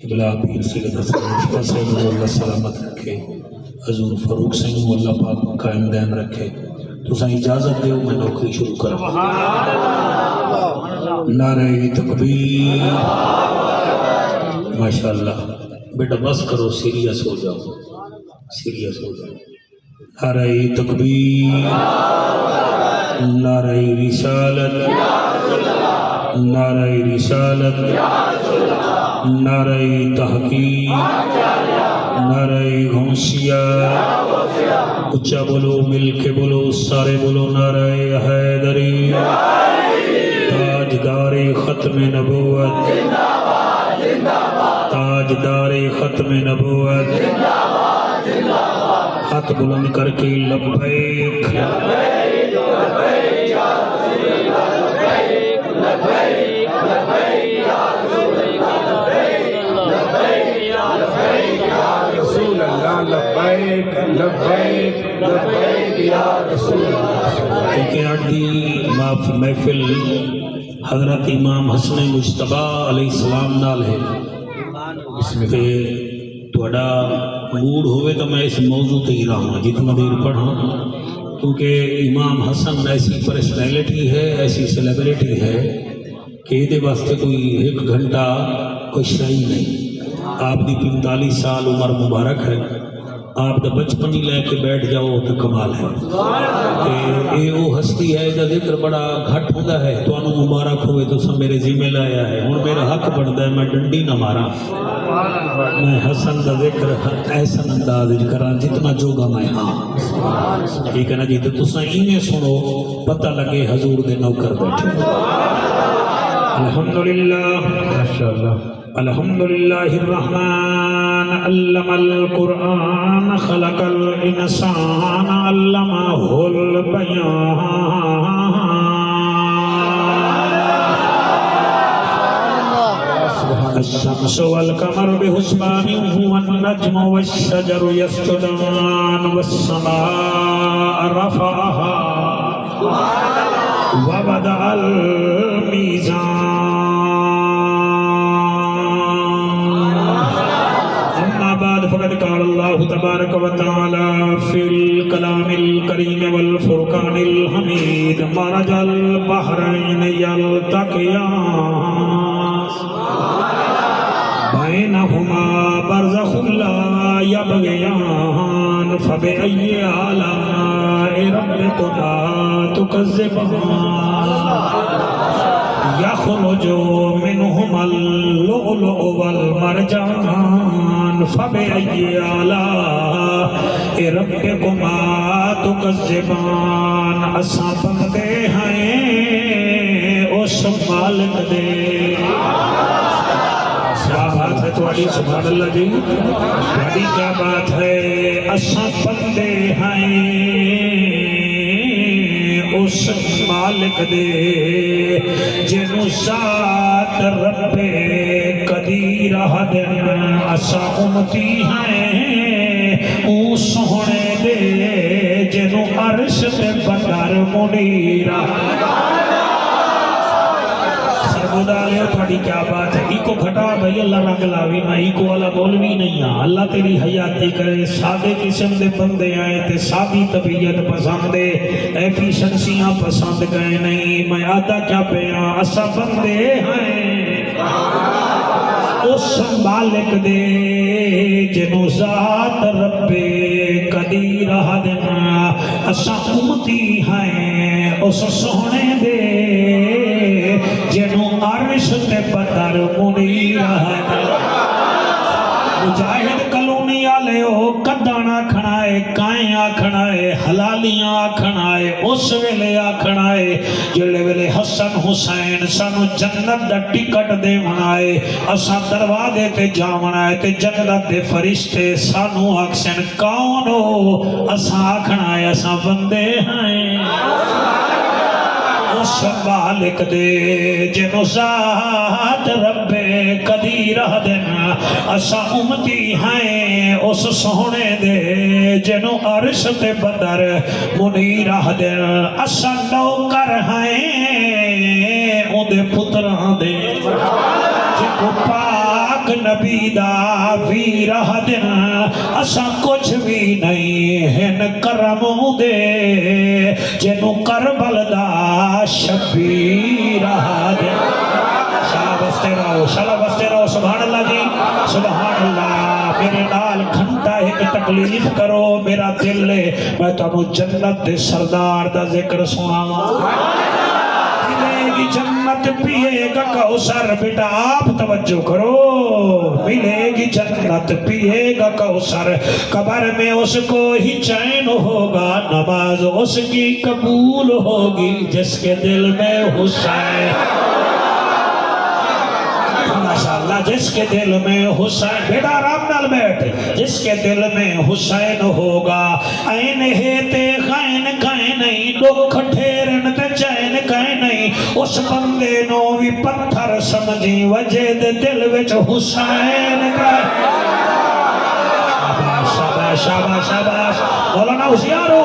بلا پیر سید حسن صاحب کو اللہ سلامت رکھے، حضور فاروق صاحب کو اللہ پاک قائم دائم رکھے۔ تساں اجازت دیو میں نوکری شروع کروں۔ نعرہ تکبیر، ماشاءاللہ۔ بیٹا بس کرو، سیریس ہو جاؤ، سیریس ہو جاؤ۔ نعرہ تکبیر، نعرہ رسالت، نعرہ رسالت، نعرہ تحقیق، نعرہ غوثیہ، اچھا بولو، مل کے بولو، سارے بولو، نعرہ حیدری، تاجدار ختم نبوت، تاجدار ختم نبوت، ہاتھ بلند کر کے لبیک لبیک لبیک لبیک یا رسول اللہ۔ کیونکہ آٹھی محفل حضرت امام حسن مجتبیٰ علیہ السلام نال ہے کہ توڑا موڈ ہوئے تو میں اس موضوع تے ہی رہا جتنا دیر پڑھا، کیونکہ امام حسن ایسی پرسنالٹی ہے، ایسی سیلیبریٹی ہے کہ یہ واسطے کوئی ایک گھنٹہ کوئی شاہی نہیں۔ آپ دی 45 سال عمر مبارک ہے، آپ دا بچپن ہی لے کے بیٹھ جاؤ تو کمال ہے کہ یہ وہ ہستی ہے جا ذکر بڑا گھٹ ہوتا ہے۔ تو انہوں مبارک ہوئے تو سب میرے ذمہ لایا ہے، ہوں میرا حق بڑھتا ہے میں ڈنڈی نہ مارا، میں حسن دا ذکر ایسا انداز کراں جتنا جوگا میں ہاں، ٹھیک ہے نا جی؟ تو تساں اینے سنو، پتہ لگے حضور دے نوکر بیٹھے۔ الحمدللہ، ماشاءاللہ، الحمدللہ الرحمن علم القرآن خلق الانسان علمہ البیان الشمس والقمر بحسبان والنجم والشجر يسجدان والسماء رفعها ووضع الميزان فقد قال الله تبارك وتعالى في الكلام الكريم والفرقان الحميد مرج البحرين يلتقيان بينهما برزخ لا يبغيان فبأي آلاء ربكما تكذبان يخرج منهما اللؤلؤ والمرجان فبأي آلاء ربكما تكذبان۔ اساں بندے ہیں اس مالک دے، کیا بات ہے تمہاری؟ سبحان اللہ جی، تمہاری کیا بات ہے؟ اساں بندے ہیں اس مالک دے جنو ذات رب قدیر حدن، اسا امتی ہیں او سونے دے جنو عرش تے بدر منیرہ۔ سرگودالے تھوڑی کیا بات ہے؟ ایکو گھٹا بھئی اللہ رنگ لاوی، میں ایکو والا بولوی نہیں ہاں۔ اللہ تیری حیاتی کرے، سادے قسم دے بندے آئے تے سادی طبیعت پسند دے، ایفیشنسیاں پسند گئے نہیں۔ میں آدھا کیا پیاں اسا بندے ہیں اس مالک دے جنو ذات رب قدیر حدن، اسا امتی ہیں اس سونے دے جنو عرش تے بدر منیر ہے۔ مجاہد کلونی آلے ہو کدان آکھنا ہے، کائیں آکھنا ہے، حلالیاں آکھنا ہے، اس ویلے آکھنا ہے جلے ویلے حسن حسین سانو جنت دا ٹکٹ دے منائے، اساں دروازے تے جامنا ہے تے جنت دے فرشتے سانو آکسن کون ہو؟ اساں آکھنا ہے اساں بندے ہیں اس مالک دے جنو ذات رب قدیر حدن، اسا امتی ہیں اس سونے دے جنو عرش تے بدر منیر حدن، اسا نوکر ہیں او دے پتران دے جنو پاک نبی دا ویر دن اسا کچھ بھی نہیں ہن کرموں دے جنو کربل دا شبیر دن شاہ بستے رہو سبحان اللہ جی سبحان اللہ میرے نال گھنٹا ایک تکلیف کرو میرا دل لے میں تانوں جنت دے سردار دا ذکر سناواں ملے گی جنت پیے گا کوثر بیٹا آپ توجہ کرو ملے گی جنت پیے گا کوثر قبر میں اس کو ہی چین ہوگا نماز اس کی قبول ہوگی جس کے دل میں حسین ماشاءاللہ جس کے دل میں حسین بیٹا آرام نال بیٹھ جس کے دل میں حسین ہوگا این ہے تے غین کہیں نہیں دکھ ٹھیرن تے چین کہیں نہیں اس بندے نو بھی پتھر سمجھی وجہ دے دل وچ حسین کہیں شاباش شاباش شاباش مولانا ہوشیارو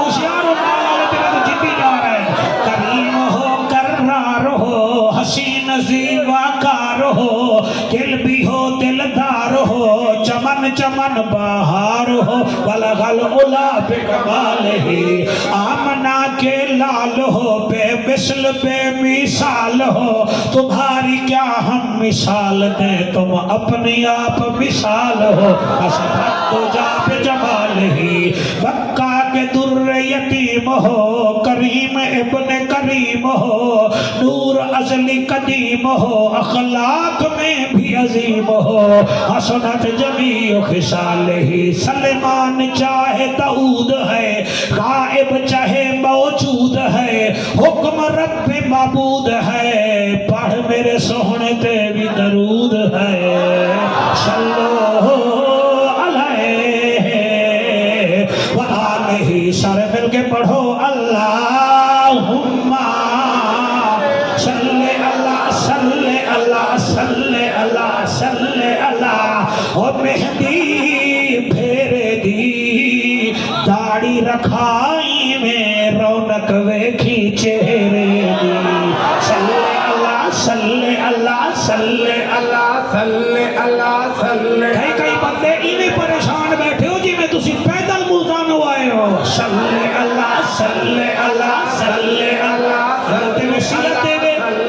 نال تیرا تو جیتی جا رہا ہے کریم ہو کرار ہو حسین زیواکار ہو دل بھی ہو دلدار ہو چمن چمن بہار ہو بلغل اولا بے کمال ہی آمنہ کے لال ہو بے مثل بے مثال ہو تمہاری کیا ہم مثال دیں تم اپنی آپ مثال ہو اشفت تو جا پہ جمال ہی مکہ کے در یتیم ہو کریم ابن کریم ہو نور ازلی قدیم ہو اخلاق میں بھی عظیم ہو حسنت جمیع خصال ہی سلیمان چاہے داؤد ہے غائب چاہے موجود ہے حکم رب معبود ہے پڑھ میرے سوہنے تے بھی درود ہے صلو علیہ وآلہ سارے مل کے پڑھو اللہم صلی اللہ صلی اللہ صلی اللہ صلی اللہ او مہدی پھیرے دی داڑھی رکھائی میں رونق ویکھی چہرے دی صلی اللہ صلی اللہ صلی اللہ صلی اللہ صلی کئی بندے انہیں پریشان بیٹھے ہو جی میں تسی پیدل ملتان ہو آئے ہو صلی اللہ صلی اللہ صلی اللہ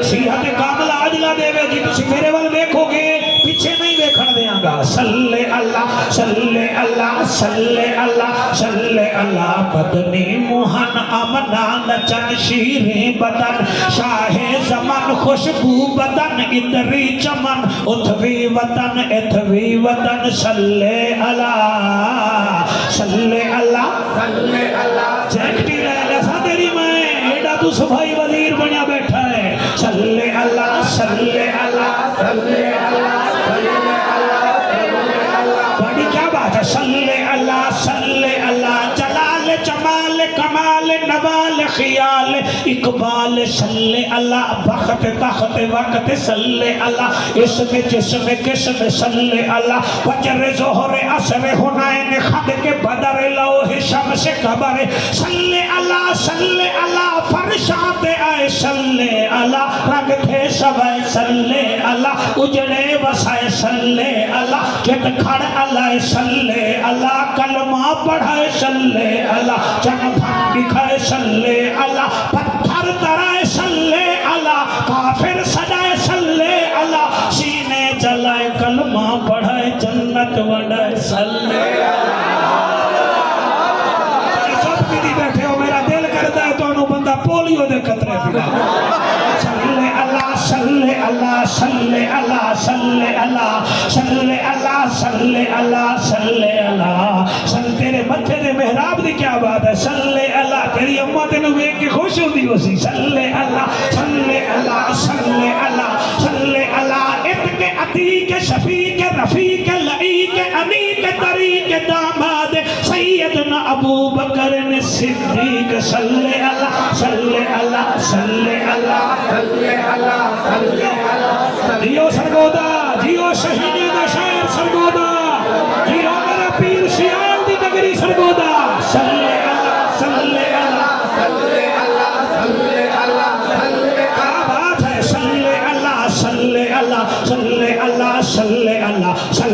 سیحت کامل عاجلہ دے وے جی تسی میرے وال دیکھو گے پیچھے نہیں دیکھن دیاں گا صلی اللہ صلی اللہ صلی اللہ صلی اللہ بدنی موہن امنا نچن شیریں بدن شاہ زمن خوشبو بدن ادری چمن اتھوی وطن صلی اللہ صلی اللہ صلی اللہ چیکٹی رہ لسا تیری میں ایڈا تو صفائی وزیر بنیا بیٹھا ہے صلی اللہ صلی اللہ صلی اللہ صلی اللہ صلی اللہ بڑی کیا بات ہے صلی اللہ جلال جمال کمال نوال خیال اقبال صلی اللہ بخت تخت وقت صلی اللہ اسم جسم قسم صلی اللہ فجر ظہر عصر حنین خد کے بدر لوح شمس قبر صلی اللہ فرشات آئے صلی اللہ رنگ تھے سوائے صلی اللہ اجڑے وسائے صلی اللہ جت کھڑ اللہ صلی اللہ کلمہ پڑھائے صلی اللہ چن بھان دکھائے صلی اللہ پتھر ترائے صلی اللہ کافر سجائے صلی اللہ سینے جلائے کلمہ پڑھائے جنت وڈائے صلی سب کی بیٹھے ہو میرا دل کرتا ہے تو انہوں بندہ پولیو دے قطرے پڑا صلی اللہ صلی اللہ صلی اللہ صلی اللہ صلی اللہ صلی اللہ صلی اللہ صلی تیرے متھے دے محراب دی کیا بات ہے صلی اللہ تیری امت نے ایک کی خوش ہوتی ہو سی صلی اللہ صلی اللہ صلی اللہ صلی اللہ اتق عتیق شفیق رفیق لعیق انیق طریق داماد سیدنا ابو بکر صدیق صلی اللہ صلی اللہ صلی اللہ صلی اللہ صلی اللہ جیو سرگودا جیو شہیدی دا شاعر سرگودا جیو میرا پیر سیال دی نگری سرگودا صلی اللہ صلی اللہ صلی اللہ صلی اللہ صلی کیا بات ہے صلی اللہ صلی اللہ صلی اللہ صلی اللہ صلی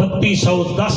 3210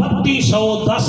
3210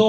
2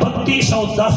3210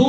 2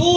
2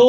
2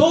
2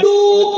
2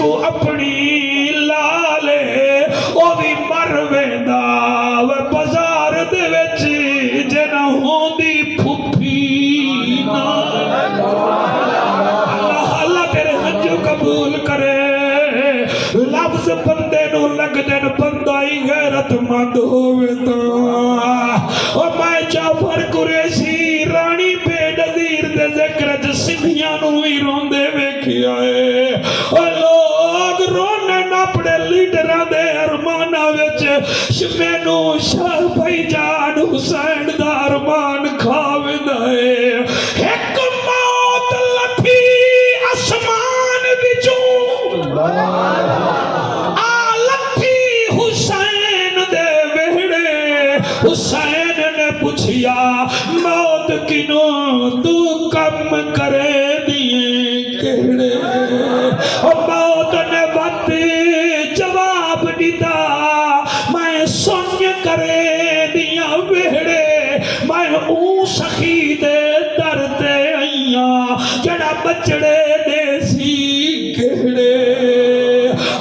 کو اپنی لالے او بھی مر ویندا بازار دے وچ جے نہ ہوندی پھپھی اللہ تیرے حج قبول کرے لفظ بندے نو لگ دن بندہ ہی غیرت مند ہوئے تو میں جعفر قریشی رانی بے نظیر دے ذکر سنگیاں نو ہی روندے ویکھی آئے لوگ رونے ناپڑے لیڈراں دے ارماناں وچ مینو شاہ بھائی جان حسین دا ارمان کھاویندا اے ایک موت لٹھی آسمان وچوں حسین نے پوچھیا موت کنوں تو کم کرے دیئے کہڑے موت نے وقت جواب دیتا میں سن کرے دیا ویڑے میں اون سخی دے درتے آئیاں جڑا بچڑے دے سی کہڑے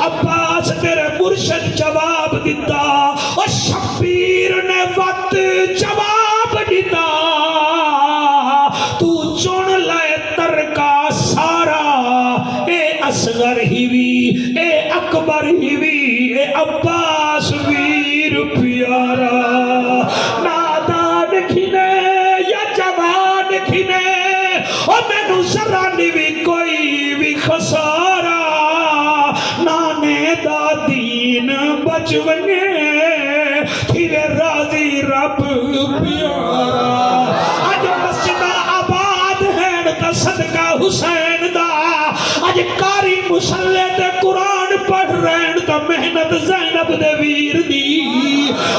عباس تیرے مرشد جواب دیتا اور شبیر نے وقت جواب دیتا تو چون لائے ترکا سارا اے اصغر ہی وی اے اکبر ہی وی اے عباس ویر پیارا نادان کھنے یا جوان کھنے اور میں نو سرانی بھی کوئی بھی خسارا نانے دا دین بچونے تیرے راضی رب پیارا آج مسجد آباد ہے تا صدقہ حسین دا آج کاری مسلح تے قرآن پڑھ رہن تا محنت زینب دے ویر دی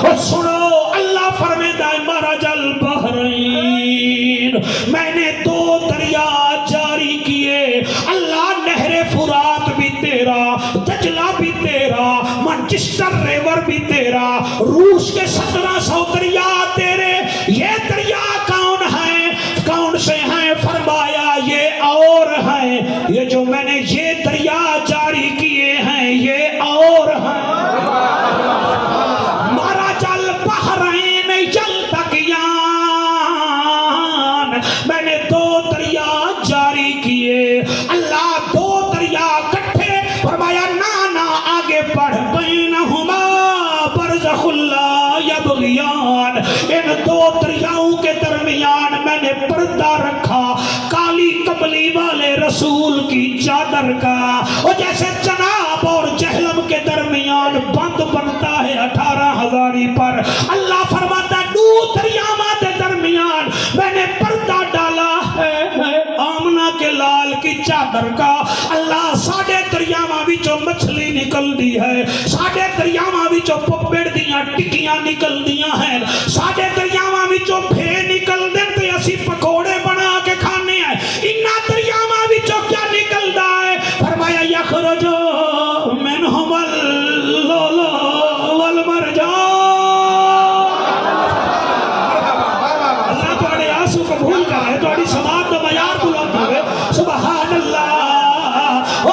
اور سنو اللہ فرمیدہ مرج البحرین میں نے 2 دریا جاری کیے اللہ نہر فرات بھی تیرا دجلہ بھی تیرا منچسٹر ریور بھی تیرا روس کے 1700 دریا تیرے یہ دریا کون ہیں کون سے ہیں فرمایا یہ اور ہیں یہ جو میں نے یہ دریا جاری کیے ہیں یہ اور ہیں مرج البحرین یلتقیان میں نے 2 دریا جاری کیے اللہ 2 دریا کٹھے فرمایا نانا آگے پڑھ بینہما برزخ اللہ یبغیان ان 2 دریاؤں کے درمیان میں نے پردہ رکھا کالی کملی والے رسول کی چادر کا اور جیسے جناب اور جہلم کے درمیان بند بنتا ہے 18 ہزاری پر اللہ فرماتا ہے 2 دریاؤں کے درمیان میں نے پردہ ڈالا ہے آمنہ کے لال کی چادر کا اللہ ساڑھے دریاواں وچوں مچھلی نکل دی ہے ساڑھے دریاواں وچوں پپڑ دیاں ٹکیاں نکل دیاں ہیں ساڑھے دریاواں وچوں بھے نکل دیں تے اسی پکوڑے بنا کے کھانے ہیں انہاں دریاواں وچوں کیا نکلدا ہے فرمایا یخرجو منہم اللؤلؤ والمرجان اللہ تواڈے آنسو قبول کر ہے تواڈی سماعت دا معیار بلند ہوئے سبحان اللہ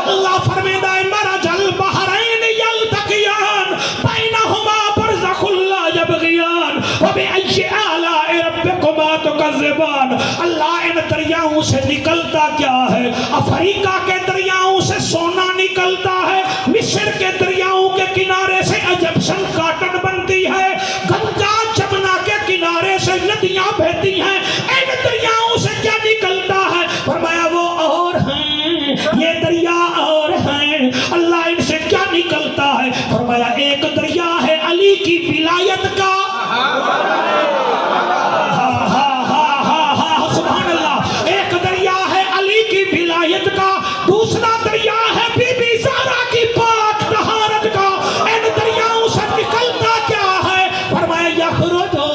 اللہ فرمیدہ ہے مرج البحرین یلتقیان بینہما برزخ لا یبغیان وبأی آلاء ربکما تکذبان اللہ ان دریاؤں سے نکلتا کیا ہے افریقہ کے دریاؤں سے سونا نکلتا ہے مصر کے دریاؤں کے کنارے سے ایجپشن کاٹن بنتی ہے گنگا جمنا کے کنارے سے ندیاں بہتی ہیں ان دریاؤں سے کیا نکلتا ہے فرمایا وہ اور ہیں یہ دریا اور ہیں اللہ ان سے کیا نکلتا ہے فرمایا ایک دریا ہے علی کی ولایت کا سبحان اللہ ایک دریا ہے علی کی ولایت کا دوسرا دریا ہے بی بی زہرا کی پاک طہارت کا ان دریاؤں سے نکلتا کیا ہے فرمایا یخرجو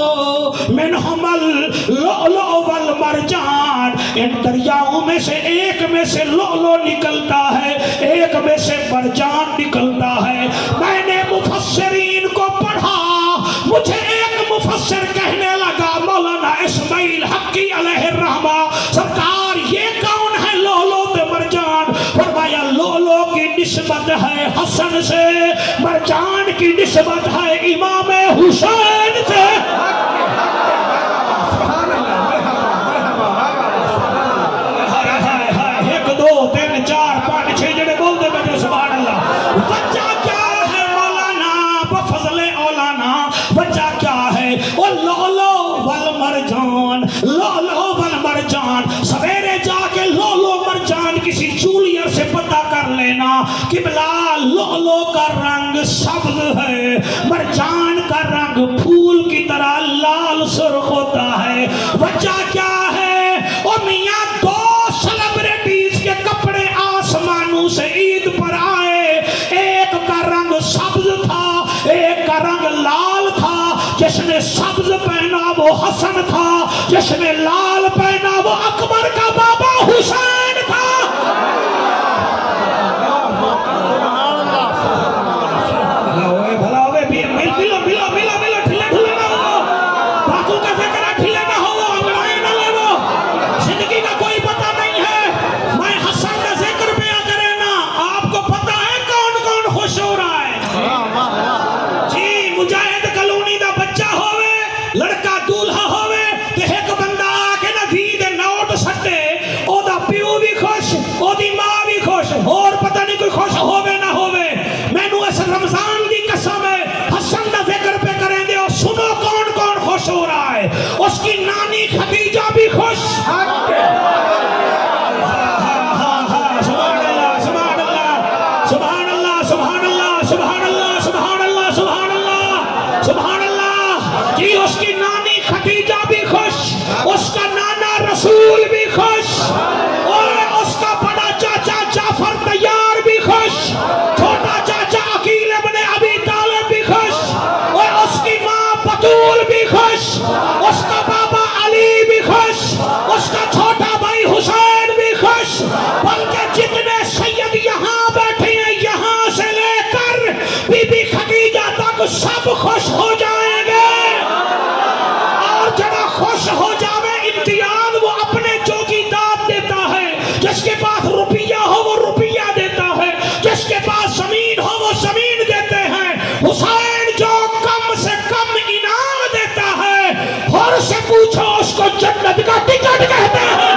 منہم اللؤلؤ والمرجان ان دریاؤں میں سے ایک میں سے لؤلؤ نکلتا ہے ایک میں سے مرجان نکلتا ہے میں نے مفسرین کو پڑھا مجھے ایک مفسر کہنے لگا مولانا اسماعیل حقی علیہ الرحمہ سرکار یہ کون ہے لؤلؤ تے مرجان فرمایا لؤلؤ کی نسبت ہے حسن سے، مرجان کی نسبت ہے امام حسین سے۔ ایک دو تین چار پانچ چھ جڑے بول دے بیٹھے سبحان اللہ۔ وجہ کیا ہے مولانا بفضل اولانا، وجہ کیا ہے وہ لولو والمرجان، لولو والمرجان، سویرے جا کے لولو مرجان کسی جولیر سے پتہ کر لینا قبلہ لولو کا رنگ سبز ہے، مرجان کا رنگ پھول کی طرح لال سرخ ہوتا ہے۔ وجہ کیا ہے او میاں دو سیلیبریٹیز کے کپڑے آسمانوں سے عید پر آئے، ایک کا رنگ سبز تھا ایک کا رنگ لال تھا، جس نے سبز پہنا وہ حسن تھا، جس نے لال پہنا وہ اکبر کا بابا حسین تھا۔ لڑکا دولہا ہوئے کہ ایک بندہ آکے نہ دید نوٹ سٹے، او دا پیو بھی خوش او دی ماں بھی خوش، اور پتہ نہیں کوئی خوش ہوئے نہ ہوئے۔ میں نو اس رمضان دی قسم ہے حسن دا ذکر پہ کریں دے اور سنو کون کون خوش ہو رہا ہے۔ اس کی نانی خدیجہ بھی خوش، سبحان اللہ سبحان اللہ سبحان اللہ سبحان اللہ سبحان اللہ سبحان اللہ جی، اس کی نانی خدیجہ بھی خوش، اس کا نانا رسول بھی خوش، اور اس کا بڑا چاچا جعفر طیار بھی خوش، چھوٹا چاچا عقیل ابن ابی طالب بھی خوش، اور اس کی ماں بطول بھی خوش، اس کا بابا علی بھی خوش، اس کا چھوٹا بھائی حسین بھی خوش، بلکہ جتنے سید یہاں بیٹھے ہیں یہاں سے لے کر بی بی خدیجہ تک سب خوش ہو جائیں گے۔ اور جب خوش ہو جاوے امتیاز وہ اپنے جو کی داد دیتا ہے، جس کے پاس روپیہ ہو وہ روپیہ دیتا ہے، جس کے پاس زمین ہو وہ زمین دیتے ہیں۔ حسین جو کم سے کم انعام دیتا ہے، اور سے پوچھو اس کو جنت کا ٹکٹ کہتے ہیں۔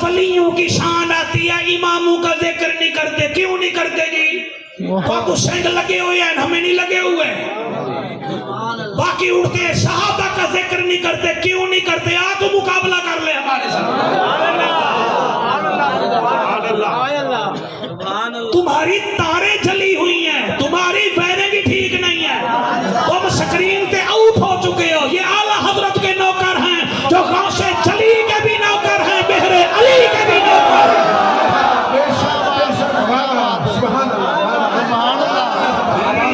ولیوں کی شان آتی ہے، اماموں کا ذکر نہیں کرتے، کیوں نہیں کرتے جی؟ باقی سینگ لگے ہوئے ہیں، ہمیں نہیں لگے ہوئے۔ باقی اڑتے ہیں، صحابہ کا ذکر نہیں کرتے، کیوں نہیں کرتے؟ آ تو مقابلہ کر لے ہمارے ساتھ۔ تمہاری تاریں جلی ہوئی ہیں، تمہاری ویریں بھی ٹھیک نہیں ہیں، تم سکرین تے آؤٹ ہو چکے ہو۔ یہ اعلیٰ حضرت کے نوکر ہیں جو غوث جلی کے بھی نوکر ہیں، بہر علی کے بھی نوکر ہیں۔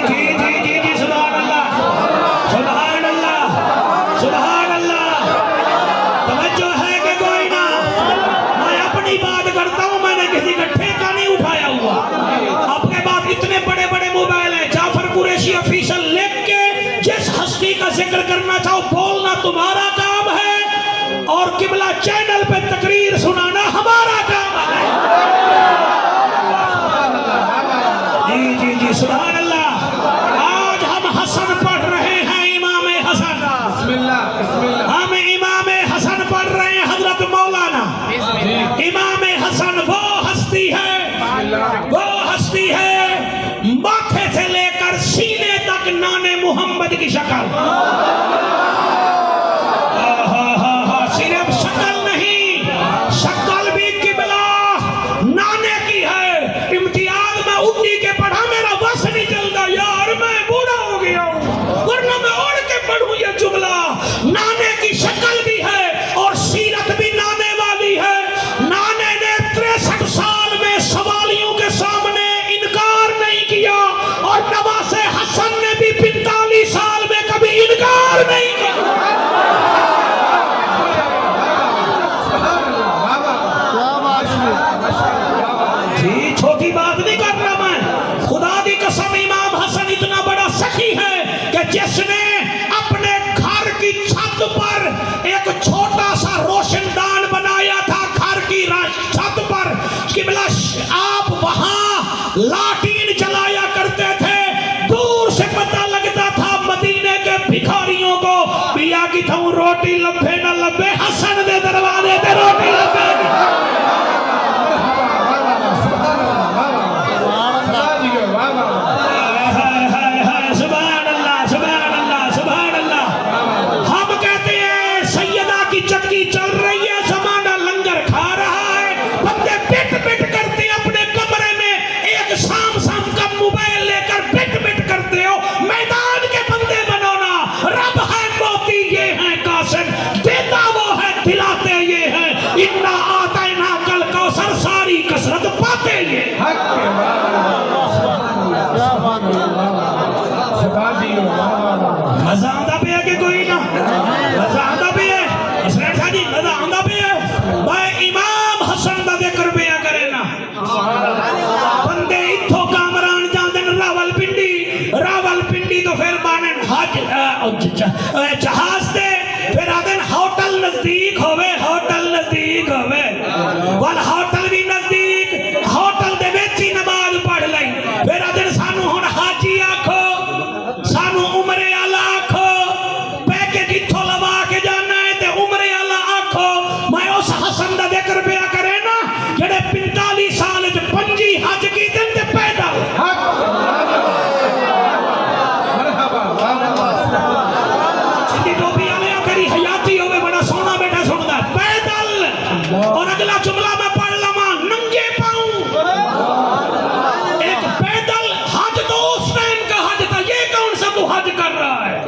جی جی جی جی سبحان اللہ سبحان اللہ سبحان اللہ۔ توجہ ہے کہ کوئی نہ؟ میں اپنی بات کرتا ہوں، میں نے کسی کا ٹھیکہ نہیں اٹھایا ہوا۔ آپ کے پاس اتنے بڑے بڑے موبائل ہیں، جعفر قریشی آفیشل لکھ کے جس ہستی کا ذکر کرنا چاہو بولنا تمہارا کام ہے، اور قبلہ چینل پہ تقریر سنانا ہمارا کام ہے۔ جی جی جی سبحان اللہ۔ آج ہم حسن پڑھ رہے ہیں، امام حسن، ہم امام حسن پڑھ رہے ہیں، حضرت مولانا امام حسن وہ ہستی ہے ماتھے سے لے کر سینے تک نان محمد کی شکل، صرف شکل نہیں چل رہی ہے، زمانہ لنگر کھا رہا ہے، بندے بٹ بٹ کرتے اپنے کمرے میں، ایک شام کا موبائل لے کر بٹ بٹ کرتے ہو۔ میدان کے بندے بنو نا، رب ہے موتی یہ ہے قاسم، دیتا وہ ہے دلاتے یہ ہے، انا آتینا کل کوثر، ساری کثرت پاتے یہ مزہ آتا پہ ہے کہ کوئی نہ مزہ آتا پہ ہے؟ حسنین شاہ جی مزہ آتا پہ ہے؟ میں امام حسن دا ذکر پہ کرے نا، بندے اتھو کامران جاندن راول پنڈی تو پھر بانن حج جہاز دے، پھر آدن ہوٹل نزدیک ہوئے وال ہوٹل بھی نزدیک، ہوٹل دے ویچی نماز پڑھ لئی، پھر آدن سانو ہون حاجی آکھو، سانو عمرے آلہ آکھو، پیکج اتھو لوا کے جانا ہے تے عمرے آلہ آکھو۔ میں اس حسن دا ذکر پہ کرے نا جڑے 45 سال جو 5 حج کی دن تے پیدا سیدھی ٹوپی آلے آکری حیاتی ہوئے بڑا سونا بیٹا سندا ہے پیدل، اور اگلا جملہ میں پڑھ لما ننگے پاؤں، ایک پیدل حج تو اس ٹائم کا حج تھا، یہ کون سا تو حج کر رہا ہے؟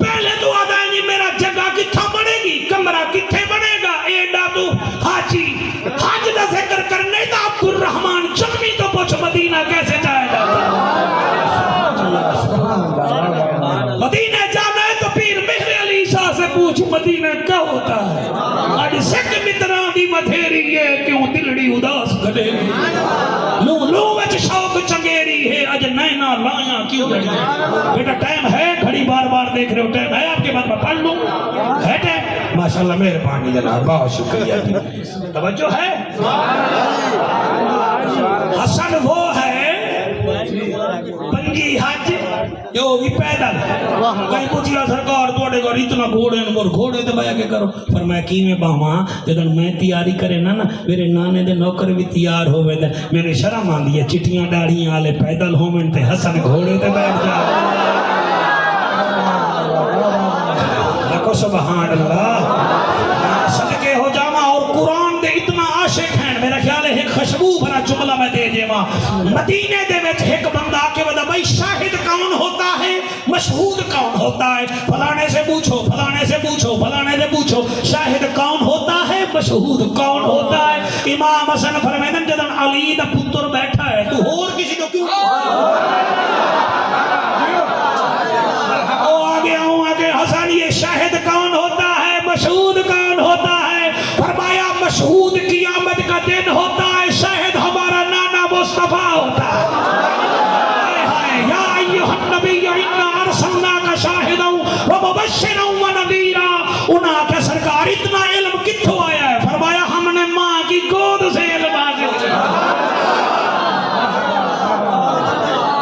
پہلے تو آدھا ہے میرا جگہ کتھا بنے گی، کمرہ کتھے بنے گا، ایڈا تو حاجی حج دا ذکر کرنے تا عبد الرحمن جنمی تو پوچھ مدینہ کیسے جائے گا؟ مدینہ جانا ہے تو پیر مہر علی شاہ سے پوچھ مدینہ کیا ہوتا ہے؟ آج سکھ متران دی مدھیری ہے کیوں دلڑی اداس گھڑے گی، لو وچ شوق چنگیری ہے اج نینا لائیاں کیوں گھڑی ہے؟ بیٹا ٹائم ہے، گھڑی بار بار دیکھ رہے ہو، ٹائم ہے آپ کے بعد میں پڑھ لوں ہے ٹائم؟ ماشاءاللہ مہربانی جناب، بہت شکریہ جی، توجہ ہے؟ حسن وہ ہے 5 حج جو بھی پیدل، کہیں پوچھیا سرکار توڑے گا اتنا گھوڑے ہیں اور گھوڑے دے بایا کے کرو، فرمایا کی میں باہاں جدن میں تیاری کرے نا میرے نانے دے نوکر بھی تیار ہوئے دے، میں نے شرم آن دیا چٹیاں ڈاڑیاں آلے پیدل ہومن تے حسن گھوڑے دے بیٹھ جا۔ لکھو سبحان اللہ، صدقے ہو جاما، اور قرآن دے اتنا عاشق ہیں، میرا خیال ہے ایک خوشبو بھرا جملہ میں دے دے ماں، مدینے دے وچ ایک بندہ کے ودا بھائی شاہد کون ہوتا ہے، مشہود کون ہوتا ہے، فلانے سے پوچھو فلانے سے پوچھو فلانے سے پوچھو، شاہد کون ہوتا ہے، مشہود کون ہوتا ہے؟ امام حسن فرمیدن جدن علی دا پتر بیٹھا ہے تو اور کسی کو کیوں آگے حسن یہ شاہد کون ہوتا ہے، مشہود کون ہوتا ہے؟ فرمایا مشہود قیامت کا دن ہوتا ہے، شاہد ہمارا نانا مصطفیٰ ہوتا ہے۔ یا ایھا النبی انا ارسلناک شاہدا ومبشرا ونذیرا، انہاں کہ سرکار اتنا علم کتھوں آیا ہے؟ فرمایا ہم نے ماں کی گود سے علم حاصل کیا۔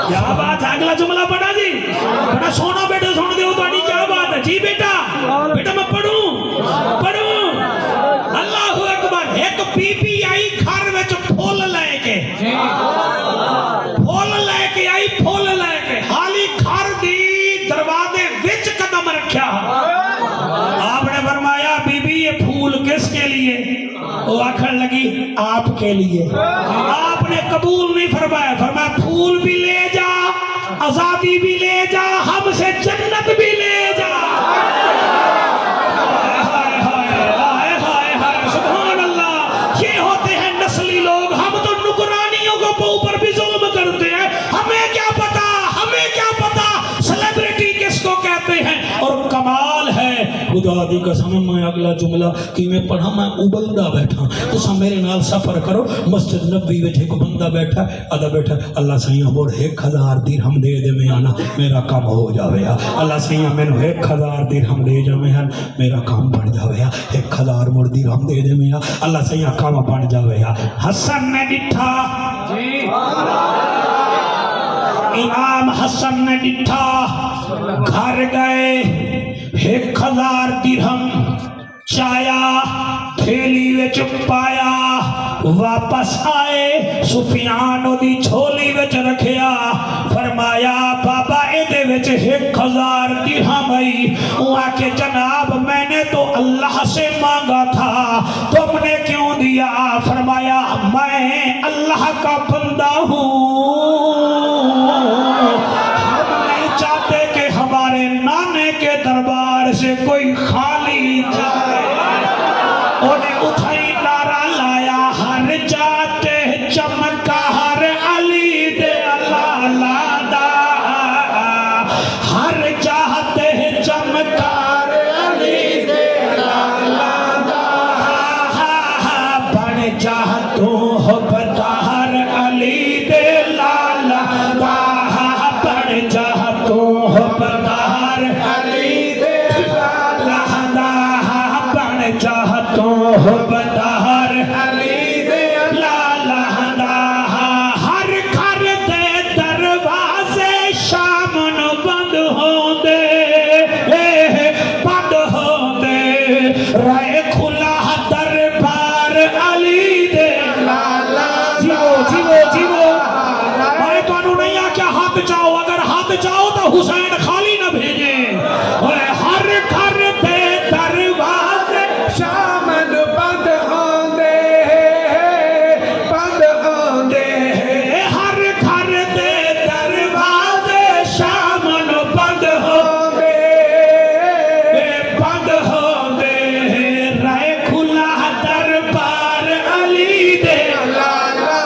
کیا بات ہے؟ اگلا جملہ پڑھا جی، بڑا سونا بیٹا سن دے ہو تو کیا بات ہے جی؟ بیٹا میں پڑھوں اللہ اکبر۔ ایک بی بی آئی گھر وچ پھول لے کے آئی، پھول لے کے حالی گھر دی دروازے وچ قدم رکھیا، آپ نے فرمایا بی بی یہ پھول کس کے لیے؟ وہ آکھن لگی آپ کے لیے۔ آپ نے قبول نہیں فرمایا، فرمایا پھول بھی لے جا، آزادی بھی لے جا، ہم سے جنت بھی لے جا۔ سبحان اللہ، یہ ہوتے ہیں نسلی لوگ، ہم تو نکرانیوں کو اوپر بھی ظلم کرتے ہیں، ہمیں کیا پتا سیلیبریٹی کس کو کہتے ہیں۔ اور کمال ہے خدا دی قسم، میں اگلا جملہ کی میں پڑھا، میں ابلدا بیٹھا، تسا میرے نال سفر کرو، مسجد نبوی وچ ایک بندہ بیٹھا، آدھا بیٹھا اللہ سیاں موڑ 1000 درہم دے دے میں آنا میرا کام ہو جاوے، اللہ سیاں مینوں 1000 درہم دے جاوے میرا کام بن جاوے، 1000 موڑ درہم دے دے میں اللہ سیاں کام بن جاوے۔ حسن نے ڈٹھا، امام حسن نے ڈٹھا، گھر گئے 1000 درہم چایا، تھیلی وچ پایا، واپس آئے سفیان دی جھولی وچ رکھیا، فرمایا بابا ایدے وچ 1000 درہم آئی، وہ آکے جناب میں نے تو اللہ سے مانگا تھا تم نے کیوں دیا؟ فرمایا میں اللہ کا بندہ ہوں، ہم نہیں چاہتے کہ ہمارے نانے کے دربار سے کوئی خالی جائے۔ انہیں اٹھائی نعرہ لایا، ہر جاتے چمکا ہر علی دے اللہ لادا، ہر جاتے چمکا ہر علی دے اللہ لادا، بڑھ جا تو ہو بتا ہر علی دے لالا، بڑھ جا تو ہو بتا ہر علی دے لالا، بڑھ جا تو ہو بتا ہر علی دے لالا، ہر گھر دے دروازے شام نو بند ہوں دے، بند ہوں دے، رائے کھلا دربار علی دے لالا۔ جیو جیو جیو، میں تو انہوں نہیں آکیا ہاتھ چاہو، اگر ہاتھ چاہو تو حسین خالی نہ بھیجے۔ ہر گھر دے دروازے شام نو بند ہوندے، بند ہوندے، ہر گھر دے دروازے شام نو بند ہوندے، بند ہوندے، رائے کھلا دربار علی دے لالا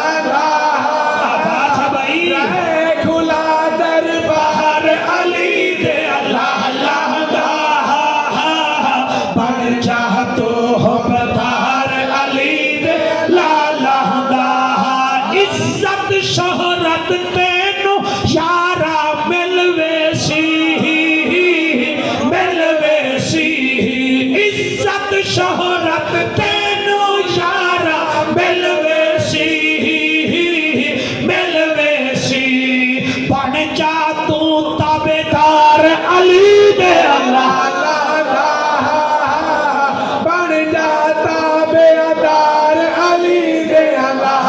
بات ہے بھائی، رائے کھلا دربار علی دے اللہ لادا، بڑھ جا تو ہو بدار علی دے لالا، عزت شہرت تینو یارا ملوے سی، ملوے سی، عزت شہرت تینو یارا ملوے سی، ملوے سی، بن جا تو تابعدار علی دے اللہ، بن جاتا بیدار علی دے اللہ،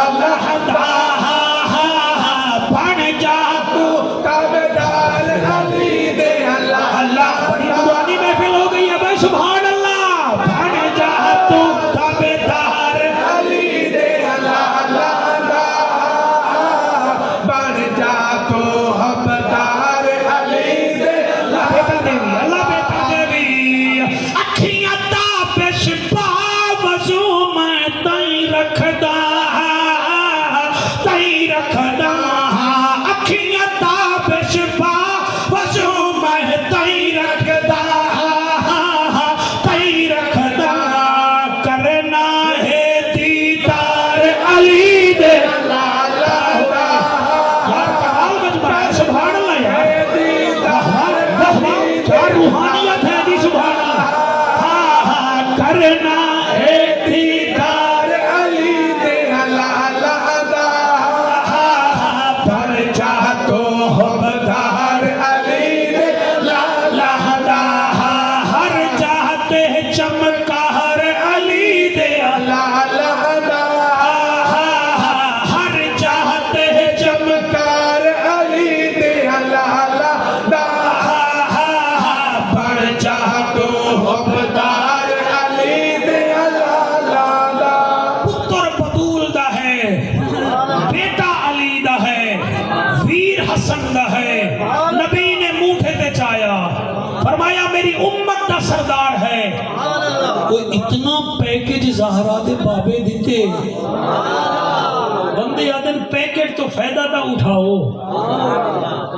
بن جا تو تابدار علی دے اللہ، اللہ، بڑی قرآنی محفل ہو گئی ہے بھائی، سبحان اللہ، بن جا تو تابعدار علی دے اللہ، بن جا تو حبدار علی دے اللہ بیٹا دیوی، اللہ بیٹا دیوی، اکھیاں تابش پا وضو میں تائیں رکھدا، تائیں رکھدا، اکھیاں تابش پا وضو میں تائیں رکھدا، تائیں رکھدا، کرنا ہے دیدار علی دے یار کمال مجمع ہے، سبحان اللہ یار، کیا روحانیت ہے جی، سبحان اللہ، کرنا ہے دیدار علی دے اللہ، بڑھ جا تو ہو بدار علی دے لالا، ہر جاتے چمکا ہر علی دے ہر جاتے چمکار علی دے اللہ، بڑھ جا تو حبدار علی دے اللہ، پتر بطول دا ہے، بیٹا علی دا ہے، ویر حسن دا ہے، نبی نے موٹھے تے چایا، فرمایا میری امت دا سردار ہے۔ کوئی اتنا پیکج زہرا دے بابے دیتے، بندے آدن پیکج تو فائدہ دا اٹھاؤ،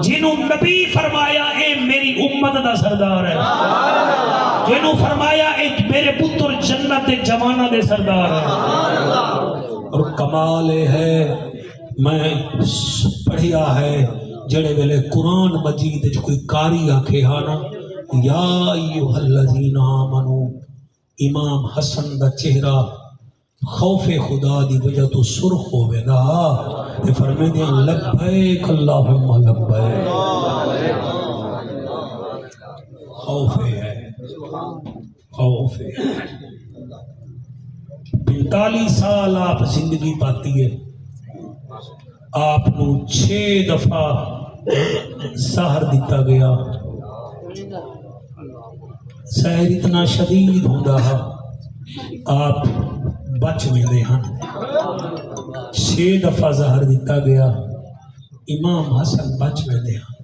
جنہوں نبی فرمایا اے میری امت دا سردار ہے، جنہوں فرمایا اے میرے پتر جنت جوانہ دے سردار ہے۔ اور کمال ہے میں پڑھیا ہے جڑے ویلے قرآن مجید جو کوئی کاری آکھے ہانا، یا ایوہ الذین آمنو، امام حسن دا چہرہ خوف خدا دی وجہ تو سرخ ہوئے گا، یہ فرمے دیا لبیک اللہم لبیک، خوف ہے، خوف ہے۔ 45 سال آپ زندگی پاتی ہے، آپ نو 6 دفعہ سحر دیتا گیا، سحر اتنا شدید ہوندہ ہے آپ بچ ویندے ہن 6 دفعہ زہر دتا گیا امام حسن بچ ویندے ہن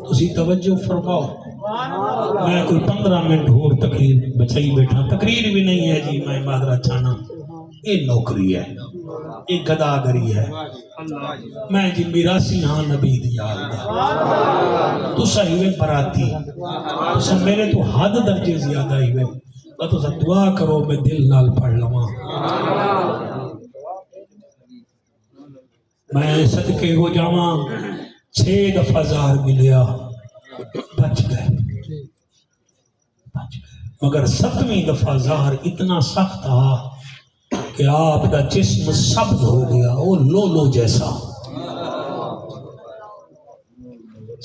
تسی توجہ فرماؤ میں کوئی 15 منٹ اور تقریر بچائی بیٹھا تقریر بھی نہیں ہے جی میں معذرت چاہنا یہ نوکری ہے یہ گداگری ہے میں جی میراثی ہاں نبی دی یاد دا تو صحیح براتی تو میرے تو حد درجے زیادہ ہی ہوئے تو دعا کرو میں دل نال پڑھ لواں میں صدقے ہو جاواں 6 دفعہ زہر ملیا بچ گئے مگر 7ویں دفعہ زہر اتنا سخت تھا کہ آپ کا جسم سبز ہو گیا وہ لولو جیسا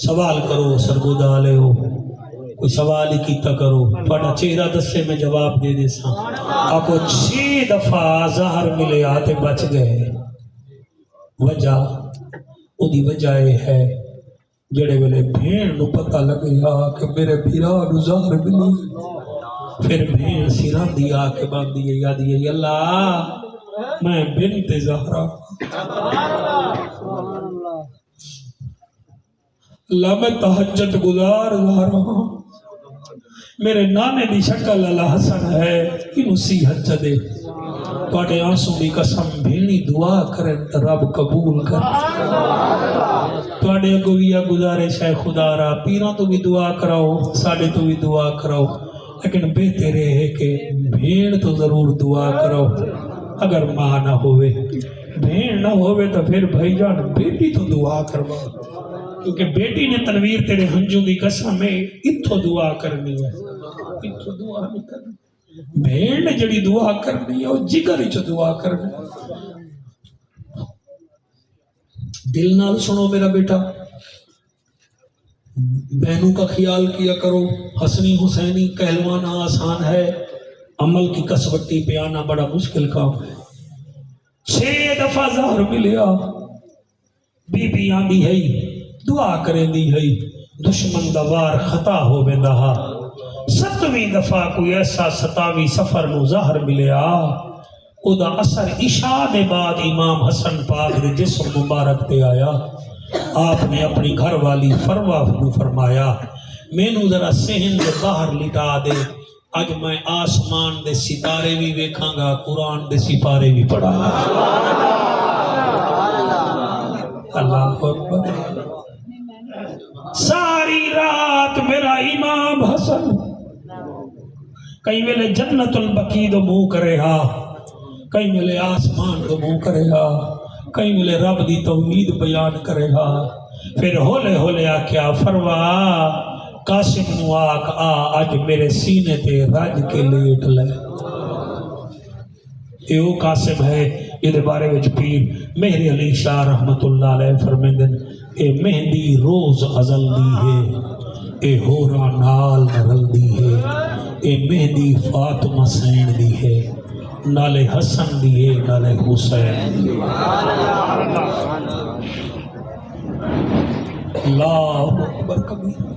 سوال کرو سرگودا والے ہو کوئی سوال ہی کیتا کرو تھوڑا چہرہ دسے میں جواب دے دے سا آپ کو 6 دفعہ زہر ملے آتے بچ گئے وجہ وہ دی وجہ یہ ہے جڑے ویلے بھیڑ نو پتہ لگے گا کہ میرے بھیرا نو زہر ملی پھر بھیڑ سیران دیا کے باندھ دیئے یا دیئے اللہ میں بنت زہرا اللہ میں تہجد گزار رہا ہوں میرے نانے دی شکل اللہ حسن ہے انہوں صحت دے توڑے آنسوں دی قسم بھینی دعا کریں رب قبول کر توڑے گویا گزارش ہے خدا را پیران تو بھی دعا کراؤ ساڑے تو بھی دعا کراؤ لیکن بہتر ہے کہ بھیڑ تو ضرور دعا کراؤ اگر ماں نہ ہوئے بھیڑ نہ ہوئے تو پھر بھائی جان بیٹی تو دعا کروا کیونکہ بیٹی نے تنویر تیرے ہنجوں دی قسم میں اتھو دعا کرنی ہے اتھو دعا نہیں کرنی بھیڑ نے جڑی دعا کرنی ہے وہ جگر ہی دعا کرنی دل نال سنو میرا بیٹا بہنوں کا خیال کیا کرو حسنی حسینی کہلوانا آسان ہے عمل کی کسوٹی پہ آنا بڑا مشکل کام ہے 6 دفعہ زہر ملیا بی بی آندی ہے دعا کریں دی ہے دشمن دا وار خطا ہو بیندہا 7ویں دفعہ کوئی ایسا 27 سفر نو زہر ملیا او دا اثر عشاء دے بعد امام حسن پاک دے جسم مبارک تے آیا آپ نے اپنی گھر والی فروا نو فرمایا میں نو ذرا سہن دے باہر لٹا دے اج میں آسمان دے ستارے بھی ویکھاں گا قرآن دے سپارے بھی پڑھا اللہ اکبر ساری رات میرا امام حسن کئی ویلے جنت البقیع دو منہ کرے ہا کئی ویلے آسمان دو منہ کرے ہا کئی ویلے رب دی توحید بیان کرے ہا پھر ہولے ہولے آکیا فروا قاسم نو آکھ آج میرے سینے تے رج کے لیٹ لے اے او قاسم ہے یہ بارے وچ پیر مہر علی شاہ رحمت اللہ علیہ فرمیندن اے مہندی روز ازل دی ہے اے ہورا نال رل دی ہے اے مہندی فاطمہ سین دی ہے نالے حسن دی ہے نالے حسین دی اللہ اکبر کبیر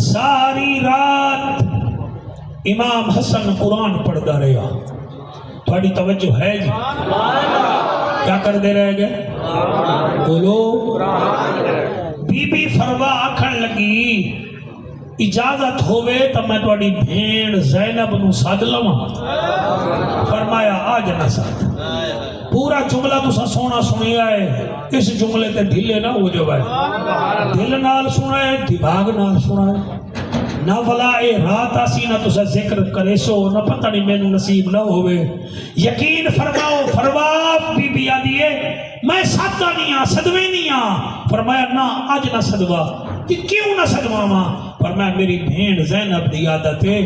ساری رات امام حسن قرآن پڑھتا رہا تھوڑی توجہ ہے جی کیا کر دے رہے گئے بولو بی بی فروا آکھن لگی اجازت ہوئے تو میں تھوڑی بھین زینب نو ساد لواں فرمایا آج نہ ساتھ پورا جملہ تو سا سونا سنیا ہے اس جملے تے ڈھلے نہ ہو جو ہے دل نال سنا ہے دماغ نال سنا ہے نہ ولا اے رات آسی نہ تسا ذکر کرے سو نہ پتہ نہیں میں نصیب نہ ہوئے یقین فرماؤ فروا بی بی آدیے میں ساتھا نہیں آ صدوے نہیں آ فرمایا نہ آج نہ صدوہ کہ کیوں نہ صدوہ ماں فرمایا میری بھین زینب دی عادت ہے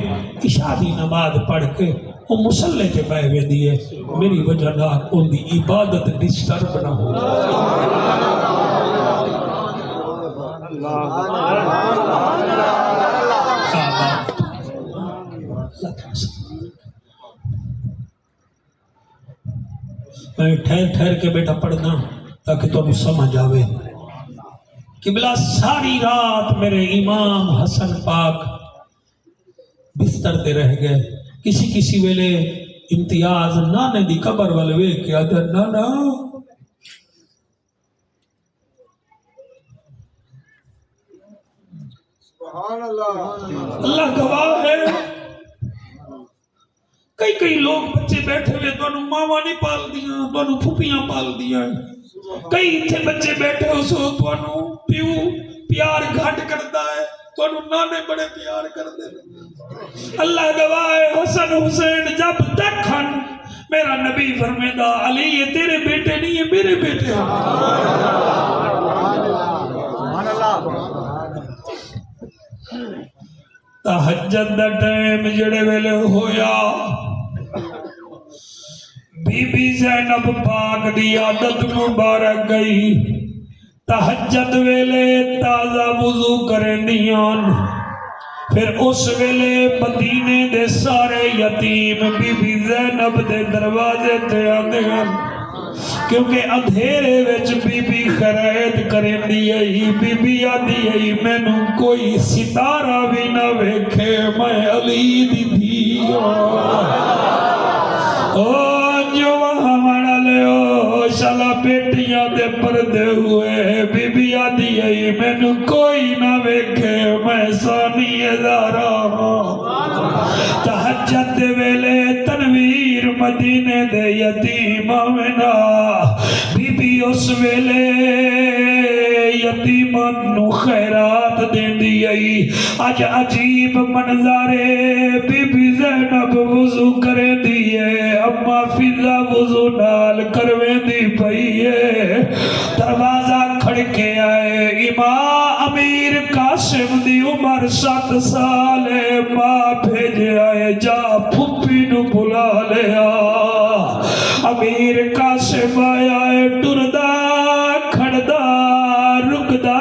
عشاء دی نماز پڑھ کے وہ مسلح کے بہ ہوئے دیئے میری وجہ نہ ان دی عبادت ڈسٹرب نہ ہو میں ٹھہر ٹھہر کے بیٹا پڑھنا تاکہ تمہیں سمجھ آوے قبلہ ساری رات میرے امام حسن پاک بستر تے رہ گئے. کسی ویلے امتیاز نانے دی قبر والے ویکھ کے آدھا نانا سبحان اللہ. اللہ گواہ ہے. کئی لوگ بچے بیٹھے ہوئے تانوں ماواں نہیں پال دیاں, تانوں پھپھیاں پال دیاں. کئی اتھے بچے بیٹھے ہو سو تانوں پیو پیار گھٹ کردا ہے, تانوں نانے بڑے پیار کردے. اللہ گواہ ہے, حسن حسین جب تک ہن میرا نبی فرمیدا علی یہ تیرے بیٹے نہیں, یہ میرے بیٹے ہیں. سبحان اللہ. تہجد دا ٹائم جڑے ویلے ہویا, بی بی زینب پاک دی عادت مبارک گئی. تہجد ویلے تازہ وضو کرندیاں, پھر اس ویلے مدینے دے سارے یتیم بی بی زینب دے دروازے تے آندے ہیں, کیونکہ اندھیرے وچ بی بی خرید کرندی آئی. بی بی آدھی آئی مینوں کوئی ستارہ بھی نہ ویکھے, میں علی دی دھی جو وہاں لے شالا پیٹیاں دے پردے ہوئے. بی بی آدھی آئی مینوں کوئی نہ ویکھے, میں ثانی ادارہ. تہجد دے ویلے تنویر مدینے دے یتیم آوینا, بی بی اس ویلے یتیمان نو خیرات دیندی آئی. اج عجیب منظارے, بی بی زینب وضو کرے دیئے, اما فضا وضو نال کروے دی پئی ہے. دروازہ کھڑکے آئے, امام امیر قاسم دی عمر 7 سال ہے. ماں بھیجے آئے جا پھپھی نو بلا لیا. امیر قاسم آیا ہے, ٹردا کھڑدا رکدا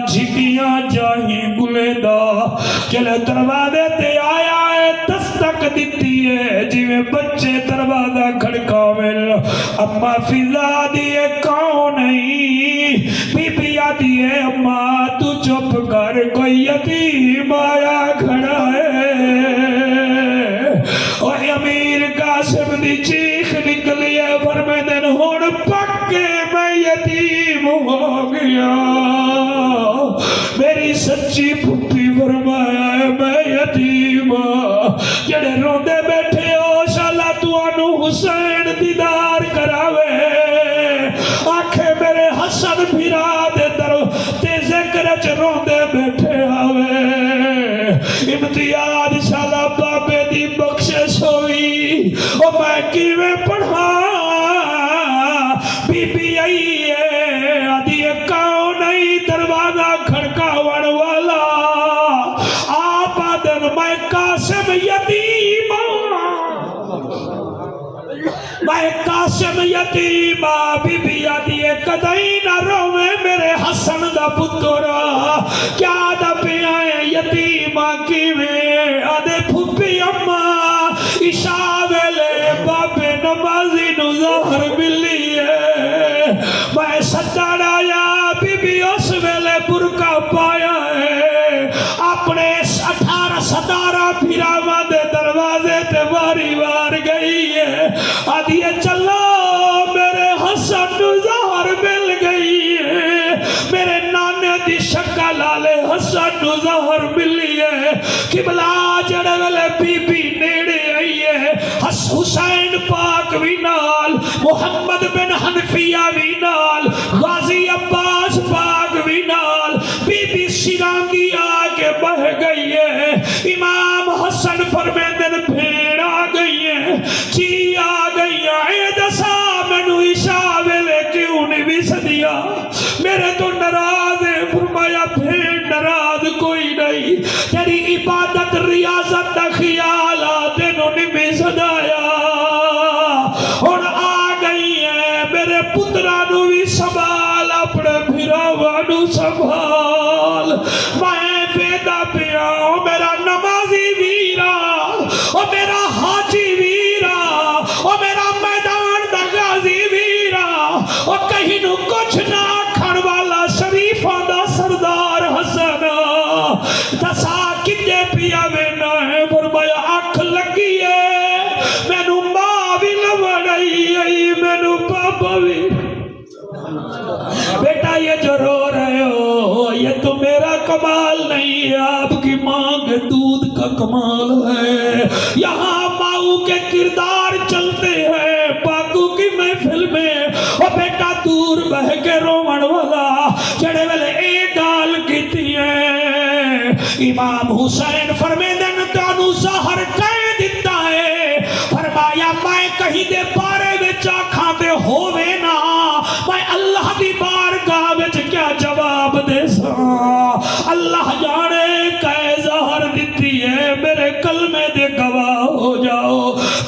جھکیاں جاہیں گلیدا. چلے دروازے تے آیا ہے, دستک دیتی ہے جویں بچے دروازہ کھڑکاویں. اما فضا دیئے کون نہیں, بی بی آدھی ہے اما تو چپ کر, کوئی یتیم آیا کھڑا ہے. اور امیر قاسم دی چیخ نکلی ہے, فرمیندے ہن پکے میں یتیم ہو گیا. میری سچی پھپھی فرمایا ہے میں یتیم جڑے روندے بیٹھے ہو, شالا توانو حسین دیدار کراوے. آنکھیں میرے حسن بھیرا دے درو تے ذکر چ روندے بیٹھے آوے. امتیاز شالا بابے دی بخشش ہوئی, او میں کیویں پڑھا. بی بی آئی ہے آدھی کون نہیں, دروازہ کھڑکاون والا. آپ آدن میں قاسم یتیم, میں قاسم یتیم. بی بی آدھی کدائی نہ روے میرے حسن دا پترا, کیا دا پیائے یتیم کیویں. آدھے پھپھی اما عشاء ویلے بابے نمازی نو ظہر ملی ہے. میں سجدہ ڈایا, بی بی اس ویلے برقع پایا ہے. اپنے 18-17 پھراواں دے دروازے تے واری وار گئی ہے. آدھی چلو میرے حسن نو ظہر مل گئی ہے. میرے نانے دی شکل والے حسن نو ظہر ملی ہے. قبلہ جڑے ویلے بی بی نیڑے آئی ہے, حسین پاک بھی نال, محمد بن حنفیہ بھی نال, غازی عباس پاک بھی نال. بی بی شیرانگی آگے بہ گئی ہے. امام حسن فرمیندن بھیڑ آ گئی ہے, چی آ گئی ہے. دسا مینو عشاء ویلے کیوں نہیں بھی سدیا, میرے تو ناراض ہے. فرمایا بھیڑ ناراض کوئی نہیں, تیری عبادت ریاضت دا خیال تینوں نہیں بھی سدایا. ہن آ گئی ہے, میرے پترا نو بھی سنبھال, اپنے بھراواں نو سنبھال. میں پیدا پیا, میرا نمازی ویرا, او میرا حاجی ویرا, او میرا میدان دا غازی ویرا, او کہیں نو کچھ نہ کھڑ والا شریفاں دا سردار حسن. دسا کتے پیا وینا ہے. کمال ہے. یہاں ماؤں کے کردار چلتے ہیں باغوں کی محفل میں. او بیٹا دور بہ کے رومن والا جڑے ویلے اے گال کیتی ہے امام حسین فرمیندے نے تانوں زہر کہہ دیتا ہے. فرمایا میں کہیں دے بارے وچ آکھاں تے ہووے نا میں اللہ دی بارگاہ وچ کیا جواب دے ساں. اللہ جانے کہ زہر دیتی ہے میرے کلمے دے گواہ ہو جاؤ.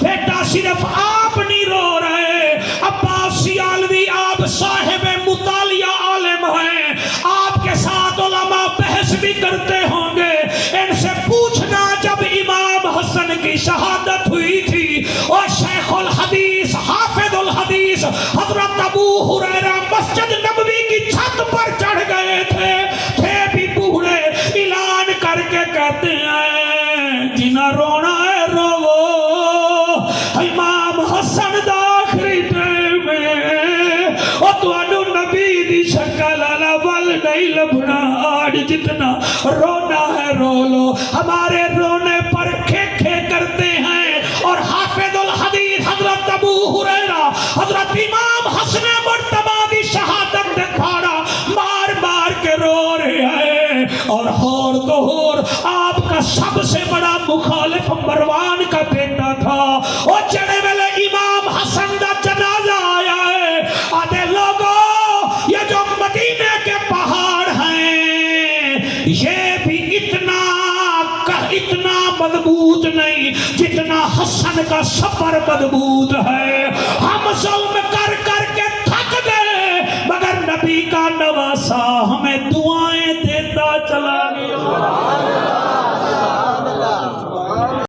بیٹا صرف آپ نہیں رو رہے, عباس سیالوی آپ صاحب مطالعہ عالم ہیں, آپ کے ساتھ علماء بحث بھی کرتے ہوں گے. ان سے پوچھنا جب امام حسن کی شہادت ہوئی تھی اور شیخ الحدیث حافظ الحدیث حضرت ابو ہریرہ مسجد نبوی کی چھت پر چڑھ گئے تھے بھی بوڑھے اعلان کر کے کہتے ہیں جنہ رونا ہے رو امام حسن دا آخری ٹائم میں اور تو انو نبی دی شکل الاول نہیں لبنا. آج جتنا رونا ہے رو لو. ہمارے رونے پر کھے کھے کرتے ہیں اور حافظ الحدیث حضرت ابو ہریرہ حضرت امام حسن مرتبہ دی شہادت دکھانا مار مار کے رو رہے ہیں. اور ہور تو ہور آپ کا سب سے بڑا مخالف مروان کا بیٹا تھا. اور چڑے ویلے امام حسن دا جنازہ آیا ہے, آدھے لوگوں یہ جو مدینے کے پہاڑ ہیں یہ بھی اتنا مضبوط نہیں جتنا حسن کا سفر مضبوط ہے. ہم ظلم